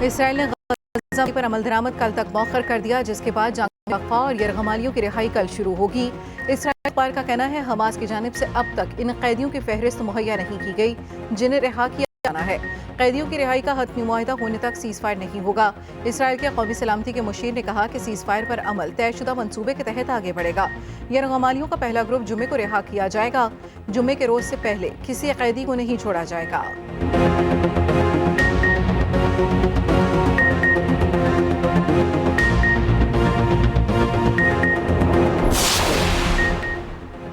Israel ने गजा पर अमल दरामद कल तक मौखर कर दिया, जिसके बाद जांग वक़फ़ा और यरगमालियों की रिहाई कल शुरू होगी। इसराइल अखबार का कहना है हमास की जानिब से अब तक इन कैदियों की फहरिस्त मुहैया नहीं की गई जिन्हें रिहा किया जाना है। कैदियों की रिहाई का हतमी मुआहिदा होने तक सीज़ फायर नहीं होगा। इसराइल के कौमी सलामती के मुशीर ने कहा कि सीज़ फायर पर अमल तयशुदा मंसूबे के तहत आगे बढ़ेगा। यरगमालियों का पहला ग्रुप जुम्मे को रिहा किया जाएगा। जुम्मे के रोज से पहले किसी कैदी को नहीं छोड़ा जाएगा।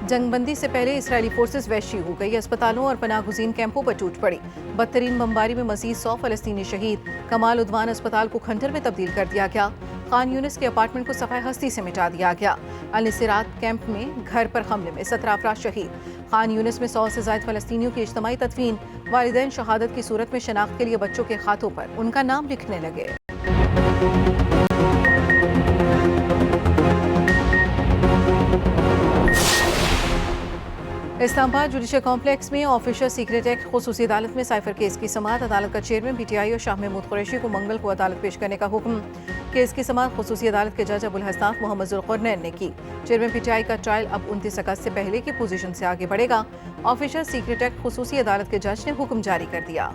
जंगबंदी से पहले इसराइली फोर्सेस वहशी हो गई। अस्पतालों और पनाहगुज़ीन कैंपों पर टूट पड़ी। बदतरीन बमबारी में मजीद 100 फलस्तीनी शहीद। कमाल उद्वान अस्पताल को खंडर में तब्दील कर दिया गया। खान यूनिस के अपार्टमेंट को सफाई हस्ती से मिटा दिया गया। अल निसरात कैंप में घर पर हमले में 17 अफराद शहीद। खान यूनिस में 100 से ज़ायद फलस्तीनियों की इज्तिमाई तदफीन। वालिदैन शहादत की सूरत में शनाख्त के लिए बच्चों के खातों पर उनका नाम लिखने लगे। इस्लामाबाद जुडिशल कॉम्प्लेक्स में ऑफिशियल सीक्रेट एक्ट खुसूसी अदालत में साइफर केस की समाअत। अदालत का चेयरमैन PTI और शाह महमूद कुरैशी को मंगल को अदालत पेश करने का हुक्म। केस की समाअत खुसूसी अदालत के जज अबुल हसनात मोहम्मद जुल्करनैन ने की। चेयरमैन PTI का ट्रायल अब 29 अगस्त से पहले की पोजीशन से आगे बढ़ेगा। ऑफिशियल सीक्रेट एक्ट खुसूसी अदालत के जज ने हुक्म जारी कर दिया।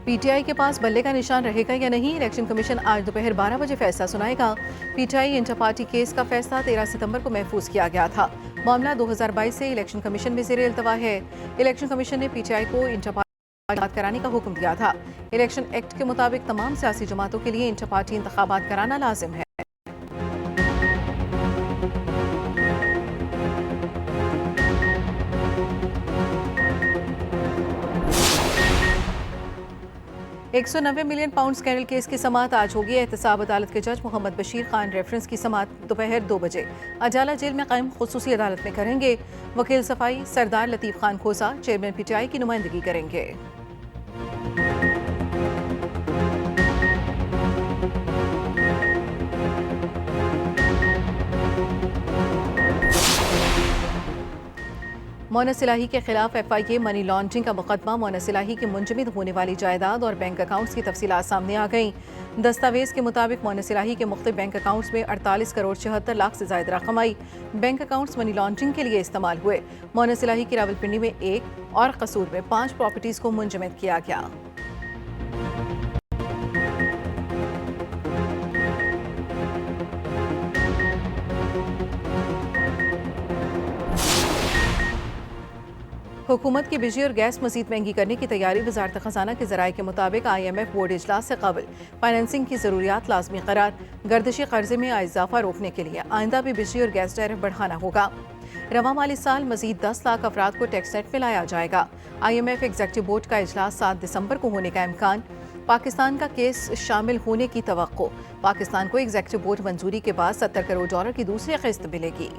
PTI के पास बल्ले का निशान रहेगा या नहीं, इलेक्शन कमीशन आज दोपहर 12 बजे फैसला सुनाएगा। PTI इंटर पार्टी केस का फैसला 13 सितंबर को महफूज किया गया था। मामला 2022 से इलेक्शन कमीशन में ज़ेरे इल्तवा है। इलेक्शन कमीशन ने PTI को इंटर पार्टी इंतखाबात कराने का हुक्म दिया था। इलेक्शन एक्ट के मुताबिक तमाम सियासी जमातों के लिए इंटर पार्टी इंतखाबात कराना लाजिम है। £190 मिलियन स्कैंडल केस की समाअत आज होगी। एहतसाब अदालत के जज मोहम्मद बशीर खान रेफरेंस की समाअत दोपहर 2 बजे अजाला जेल में कायम खुसूसी अदालत में करेंगे। वकील सफाई सरदार लतीफ़ खान खोसा चेयरमैन PTI की नुमाइंदगी करेंगे। मोना सिलाही के खिलाफ FIA मनी लॉन्ड्रिंग का मुकदमा। मोना सिलाही की मुंजमद होने वाली जायदाद और बैंक अकाउंट्स की तफसीलात सामने आ गई। दस्तावेज के मुताबिक मोना सिलाही के मुख्तलिफ बैंक अकाउंट्स में 48 करोड़ 76 लाख से ज्यादा रकम आई। बैंक अकाउंट्स मनी लॉन्ड्रिंग के लिए इस्तेमाल हुए। मोना सिलाही की रावलपिंडी में 1 और कसूर में 5 प्रॉपर्टीज को मुंजमद किया गया। हुकूमत की बिजली और गैस मजीद महंगी करने की तैयारी। वजारत खजाना के जराये के मुताबिक IMF बोर्ड इजलास से कबल फाइनेंसिंग की जरूरियात लाजमी करार। गर्दिशी कर्जे में इजाफा रोकने के लिए आइंदा भी बिजली और गैस टैरिफ बढ़ाना होगा। रवा माली साल मजीद 10 लाख अफराद को टैक्स नेट में लाया जाएगा। IMF एग्जेक्टिव बोर्ड का इजलास 7 दिसंबर को होने का इम्कान। पाकिस्तान का केस शामिल होने की तवक्को। पाकिस्तान को एग्जेक्टिव बोर्ड मंजूरी के बाद $70 करोड़ की दूसरी किस्त मिलेगी।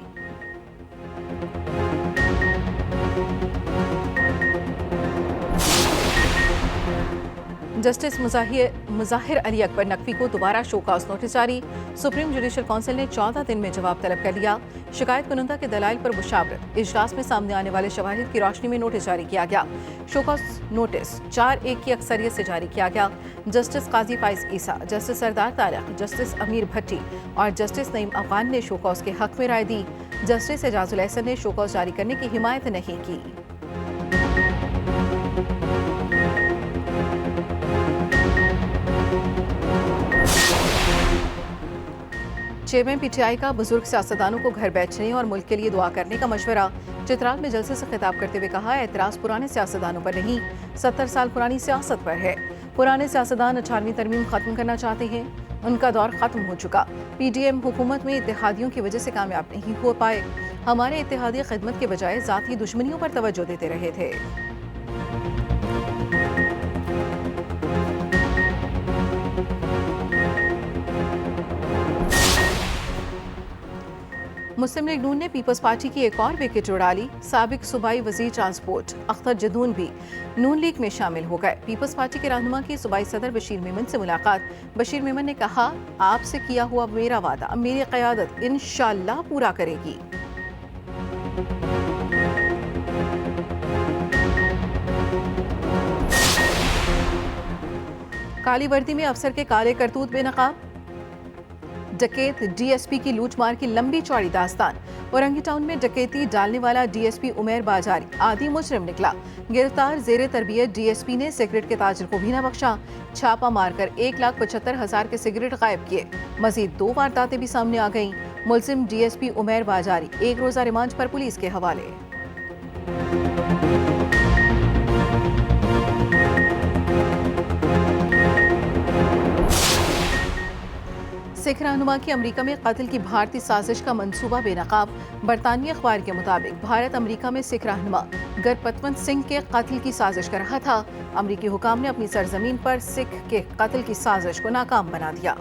जस्टिस मुजाहिर अली अकबर नकवी को दोबारा शोकॉज नोटिस जारी। सुप्रीम जुडिशल काउंसिल ने 14 दिन में जवाब तलब कर लिया। शिकायत कुनंदा के दलाइल पर मुशावरत। इजलास में सामने आने वाले शवाहिद की रोशनी में नोटिस जारी किया गया। शोकॉज नोटिस 4-1 की अक्सरियत से जारी किया गया। जस्टिस काजी फाइज ईसा, जस्टिस सरदार तारक, जस्टिस अमीर भट्टी और जस्टिस नईम अफगान ने शोकॉज के हक में राय दी। जस्टिस एजाजुल एहसन ने शोकॉज जारी करने की हिमायत नहीं की। चेयरमैन PTI का बुजुर्ग सियासतदानों को घर बैठने और मुल्क के लिए दुआ करने का मशवरा। चित्राल में जलसे से खिताब करते हुए कहा, एतराज पुराने सियासतदानों पर नहीं 70 साल पुरानी सियासत पर है। पुराने सियासतदान 18वीं तरमीम खत्म करना चाहते हैं, उनका दौर खत्म हो चुका। PDM हुकूमत में इत्तेहादियों की वजह से कामयाब नहीं हो पाए। हमारे इत्तेहादी खिदमत के बजाय जाती दुश्मनियों पर तवज्जो देते रहे थे। मुस्लिम लीग नून ने पीपल्स पार्टी की एक और विकेट उड़ा ली। साबिक सूबाई वजीर ट्रांसपोर्ट अख्तर जदून भी नून लीग में शामिल हो गए। पीपल्स पार्टी के रहनुमा की सूबाई सदर बशीर मेमन से मुलाकात। बशीर मेमन ने कहा, आपसे किया हुआ मेरा वादा मेरी क़यादत इंशाअल्लाह पूरा करेगी। काली वर्दी में अफसर के काले करतूत बेनकाब। डकैत डीएसपी की लूटमार की लंबी चौड़ी दास्तान। औरंगी टाउन में डकैती डालने वाला डीएसपी उमेर बाजारी आदि मुजरिम निकला। गिरफ्तार जेरे तरबियत डीएसपी ने सिगरेट के ताजिर को भी न बख्शा। छापा मारकर 1,75,000 के सिगरेट गायब किए। मजीद 2 वारदातें भी सामने आ गईं। मुलजिम डीएसपी उमेर बाजारी 1 रोजा रिमांड पर पुलिस के हवाले। सिख रहनुमा की अमेरिका में कत्ल की भारतीय साजिश का मंसूबा बेनकाब। बरतानवी अखबार के मुताबिक भारत अमेरिका में सिख रहनुमा गुरपतवंत सिंह के कत्ल की साजिश कर रहा था। अमेरिकी हुकाम ने अपनी सरजमीन पर सिख के कत्ल की साजिश को नाकाम बना दिया।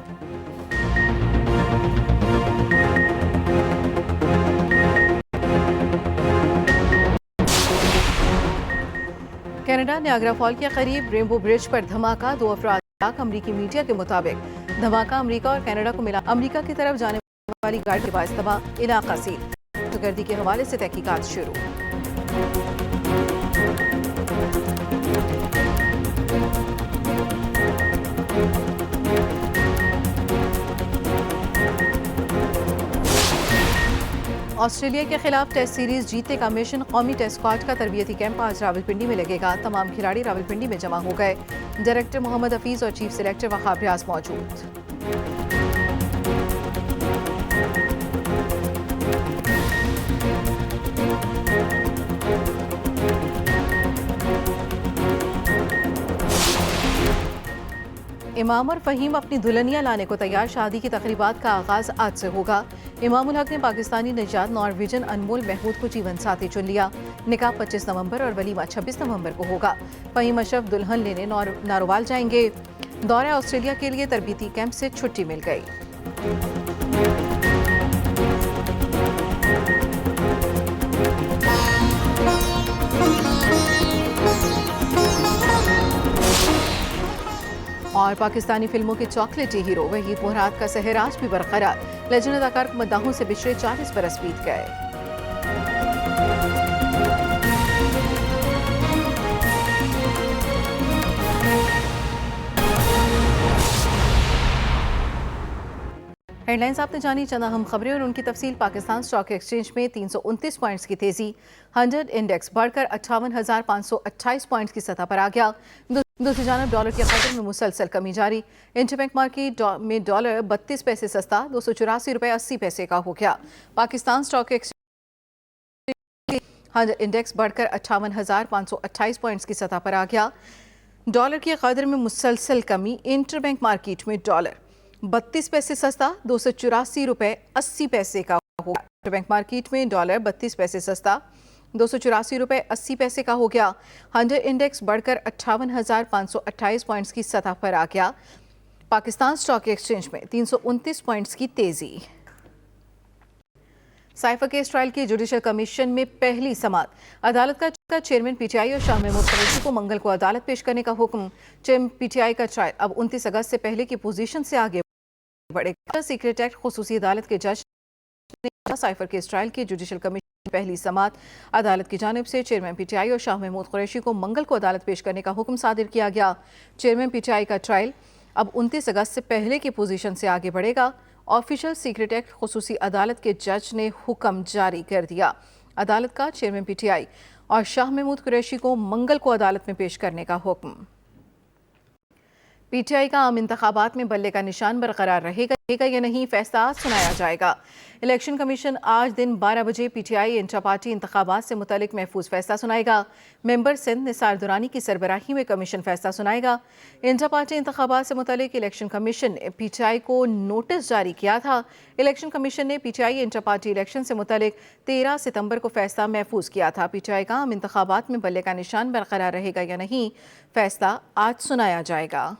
कनाडा नियाग्रा फॉल के करीब रेनबो ब्रिज पर धमाका, 2 अफराद। अमेरिकी मीडिया के मुताबिक धमाका अमेरिका और कनाडा को मिला। अमेरिका की तरफ जाने वाली गाड़ी के बाद तबाह, इलाका सील। दहशतगर्दी के हवाले से तहकीकात शुरू। ऑस्ट्रेलिया के खिलाफ टेस्ट सीरीज जीतने का मिशन। कौमी टेस्ट स्क्वाड का तरबियती कैंप आज रावलपिंडी में लगेगा। तमाम खिलाड़ी रावलपिंडी में जमा हो गए। डायरेक्टर मोहम्मद हफीज और चीफ सिलेक्टर वहाब रियाज मौजूद। इमाम और फ़हीम अपनी दुल्हनियां लाने को तैयार। शादी की तकरीबात का आगाज आज से होगा। इमामुल हक ने पाकिस्तानी निजात नॉर्वेजन अनमोल महमूद को जीवन साथी चुन लिया। निकाह 25 नवंबर और वलीमा 26 नवंबर को होगा। फ़हीम अशरफ दुल्हन लेने नारोवाल जाएंगे। दौरे ऑस्ट्रेलिया के लिए तरबीती कैंप से छुट्टी मिल गई। और पाकिस्तानी फिल्मों के चॉकलेटी हीरो वहीद मुराद का सहराज भी बरकरार। लेजेंड अदाकार को मद्दाहों से बिछड़े 40 बरस बीत गए। हेडलाइंस आपने जानी। चंद अहम खबरें और उनकी तफसील। पाकिस्तान स्टॉक एक्सचेंज में 329 पॉइंट्स की तेजी। 100 इंडेक्स बढ़कर 58,528 पॉइंट्स की सतह पर आ गया। दूसरी जानब डॉलर की कदर में मुसलसल कमी जारी। इंटरबैंक मार्केट में डॉलर 32 पैसे सस्ता 284 रुपये 80 पैसे का हो गया। पाकिस्तान स्टॉक एक्सचेंज 100 इंडेक्स बढ़कर 58,528 पॉइंट्स की सतह पर आ गया। डॉलर की कदर में मुसलसल कमी। इंटरबैंक मार्केट में डॉलर 32 पैसे सस्ता 284 रुपये 80 पैसे का हो गया। इंटरबैंक मार्केट में डॉलर 32 पैसे सस्ता 284 रुपये 80 पैसे का हो गया। 100 इंडेक्स बढ़कर 58,528 पॉइंट्स की सतह पर आ गया। पाकिस्तान स्टॉक एक्सचेंज में 329 पॉइंट्स की तेजी। साइफर केस ट्रायल की जुडिशल कमीशन में पहली समाअत। अदालत का चेयरमैन पीटीआई और शाह महमूद कुरैशी को मंगल को अदालत पेश करने का हुक्म। चेयरमैन पीटीआई का ट्रायल अब 29 अगस्त से पहले की पोजीशन से आगे बढ़ेगा। सीक्रेट एक्ट खुसूसी अदालत के जज ने साइफर केस ट्रायल की जुडिशल कमीशन पहली समाअत। अदालत की जानिब से चेयरमैन पीटीआई और शाह महमूद कुरैशी को मंगल को अदालत पेश करने का हुक्म सादिर किया गया। चेयरमैन पीटीआई का ट्रायल अब 29 अगस्त से पहले की पोजीशन से आगे बढ़ेगा। ऑफिशियल सीक्रेट एक्ट खुसूसी अदालत के जज ने हुक्म जारी कर दिया। अदालत का चेयरमैन पीटीआई और शाह महमूद कुरैशी को मंगल को अदालत में पेश करने का हुक्म। पीटीआई का आम इंतखाबात में बल्ले का निशान बरकरार रहेगा या नहीं, फैसला आज सुनाया जाएगा। इलेक्शन कमीशन आज दिन 12 बजे पीटीआई इंटर पार्टी इंतखाबात से मुतल्लिक महफूज फैसला सुनाएगा। मेंबर सिंध निसार दुरानी की सरबराही में कमीशन फैसला सुनाएगा। इंटर पार्टी इंतखाबात से मुतल्लिक इलेक्शन कमीशन ने पीटीआई को नोटिस जारी किया था। इलेक्शन कमीशन ने पीटीआई इंटर पार्टी इलेक्शन से मुतल्लिक 13 सितंबर को फैसला महफूज किया था। पीटीआई का आम इंतखाबात में बल्ले का निशान बरकरार रहेगा या नहीं, फैसला आज सुनाया जाएगा।